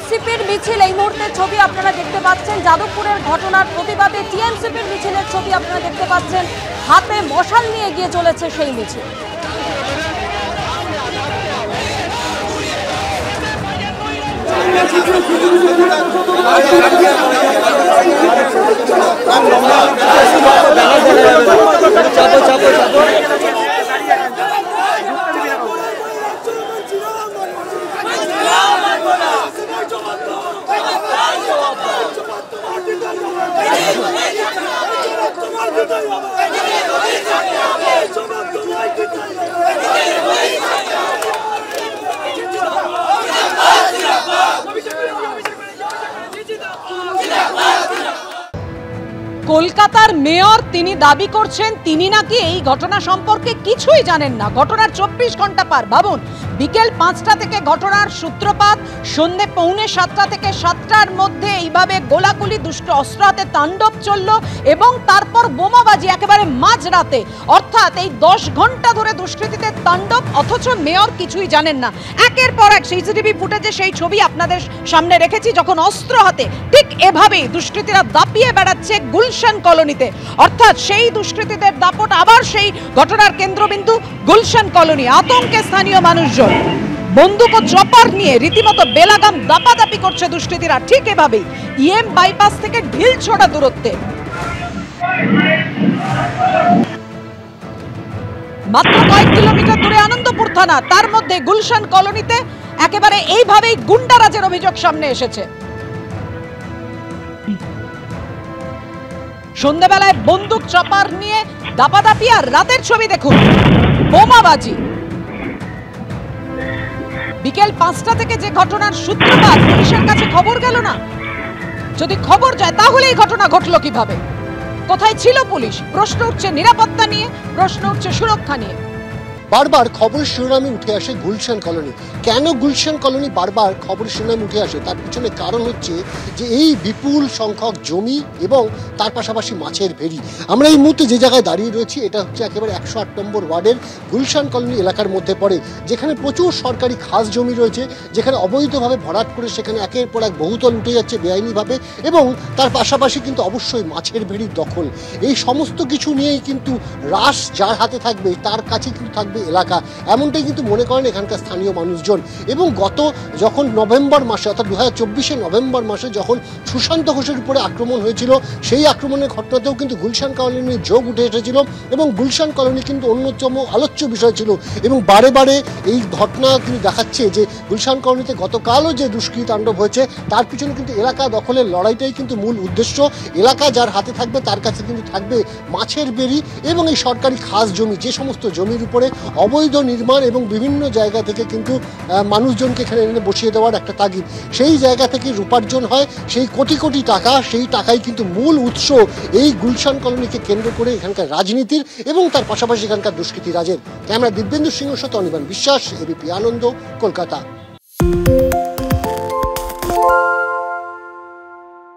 টিএমসিপির মিছিল এই মুহূর্তে ছবি আপনারা দেখতে পাচ্ছেন। যাদবপুরের ঘটনার প্রতিবাদে টিএমসিপির মিছিলের ছবি আপনারা দেখতে পাচ্ছেন। হাতে মশাল নিয়ে এগিয়ে চলেছে সেই মিছিল। কলকাতার মেয়র তিনি দাবি করছেন তিনি নাকি এই ঘটনা সম্পর্কে কিছুই জানেন না। ঘটনার 24 ঘন্টা পার। ভাবুন, বিকেল 5টা থেকে ঘটনার সূত্রপাত, সন্ধ্যে 6:45 থেকে 7টার মধ্যে এইভাবে গোলাগুলি, দুষ্ট অস্ত্র হাতে তাণ্ডব চলল এবং তারপর বোমাবাজি একেবারে মাঝরাতে। অর্থাৎ এই 10 ঘন্টা ধরে দুষ্কৃতীদের তাণ্ডব, অথচ মেয়র কিছুই জানেন না। একের পর এক সিসিটিভি ফুটেজে সেই ছবি আপনাদের সামনে রেখেছি, যখন অস্ত্র হাতে ঠিক এভাবেই দুষ্কৃতীরা দাপিয়ে বেড়াচ্ছে গুলশান কলোনিতে। অর্থাৎ সেই দুষ্কৃতীদের দাপট আবার সেই ঘটনার কেন্দ্রবিন্দু গুলশান কলোনি। আতঙ্কে স্থানীয় মানুষজন, বন্দুক ও চপার নিয়ে রীতিমতো বেলাগাম দাপাদাপি করছে দুষ্কৃতীরা। ঠিক এভাবেই ইএম বাইপাস থেকে ঢিল ছোড়া দূরত্বে মাত্র কয়েক কিলোমিটার দূরে আনন্দপুর থানা, তার মধ্যে গুলশান কলোনিতে একেবারে এইভাবেই গুন্ডারাজের অভিযোগ সামনে এসেছে। সন্ধ্যাবেলায় বন্দুক চপার নিয়ে দাপাদাপি, আর রাতের ছবি দেখুন, বোমাবাজি। বিকেল 5টা থেকে যে ঘটনার সূত্রপাত, পুলিশের কাছে খবর গেল না। যদি খবর যায় তাহলে এই ঘটনা ঘটলো কিভাবে? কোথায় ছিল পুলিশ? প্রশ্ন উঠছে নিরাপত্তা নিয়ে, প্রশ্ন উঠছে সুরক্ষা নিয়ে। বারবার খবরের শিরোনামে উঠে আসে গুলশান কলোনি। কেন গুলশান কলোনি বারবার খবরের শিরোনামে উঠে আসে? তার পিছনে কারণ হচ্ছে যে এই বিপুল সংখ্যক জমি এবং তার পাশাপাশি মাছের ভেড়ি। আমরা এই মুহূর্তে যে জায়গায় দাঁড়িয়ে রয়েছি, এটা হচ্ছে একেবারে 108 নম্বর ওয়ার্ডের গুলশান কলোনি এলাকার মধ্যে পড়ে, যেখানে প্রচুর সরকারি খাস জমি রয়েছে, যেখানে অবৈধভাবে ভরাট করে সেখানে একের পর এক বহুতল উঠে যাচ্ছে বেআইনিভাবে, এবং তার পাশাপাশি কিন্তু অবশ্যই মাছের ভেড়ির দখল। এই সমস্ত কিছু নিয়েই কিন্তু রাশ যার হাতে থাকবে তার কাছে কিন্তু থাকবে এলাকা, এমনটাই কিন্তু মনে করেন এখানকার স্থানীয় মানুষজন। এবং গত যখন নভেম্বর মাসে, অর্থাৎ 2024 নভেম্বর মাসে যখন সুশান্ত ঘোষের উপরে আক্রমণ হয়েছিল, সেই আক্রমণের ঘটনাতেও কিন্তু গুলশান কলোনির যোগ উঠে এসেছিল এবং গুলশান কলোনি কিন্তু অন্যতম আলোচ্য বিষয় ছিল। এবং বারে বারে এই ঘটনা কিন্তু দেখাচ্ছে যে গুলশান কলোনিতে গতকালও যে দুষ্কৃতী তাণ্ডব হয়েছে, তার পিছনে কিন্তু এলাকা দখলের লড়াইটাই কিন্তু মূল উদ্দেশ্য। এলাকা যার হাতে থাকবে তার কাছে কিন্তু থাকবে মাছের বেড়ি এবং এই সরকারি খাস জমি, যে সমস্ত জমির উপরে অবৈধ নির্মাণ এবং বিভিন্ন জায়গা থেকে কিন্তু মানুষজনকে এখানে এনে বসিয়ে দেওয়ার একটা তাগিদ, সেই জায়গা থেকে উপার্জন হয় সেই কোটি কোটি টাকা। সেই টাকাই কিন্তু মূল উৎস এই গুলশান কলোনিকে কেন্দ্র করে এখানকার রাজনীতির এবং তার পাশাপাশি এখানকার দুষ্কৃতী রাজের। ক্যামেরা দিব্যেন্দু সিংহ সাথে অনির্বাণ বিশ্বাস, এবিপি আনন্দ, কলকাতা।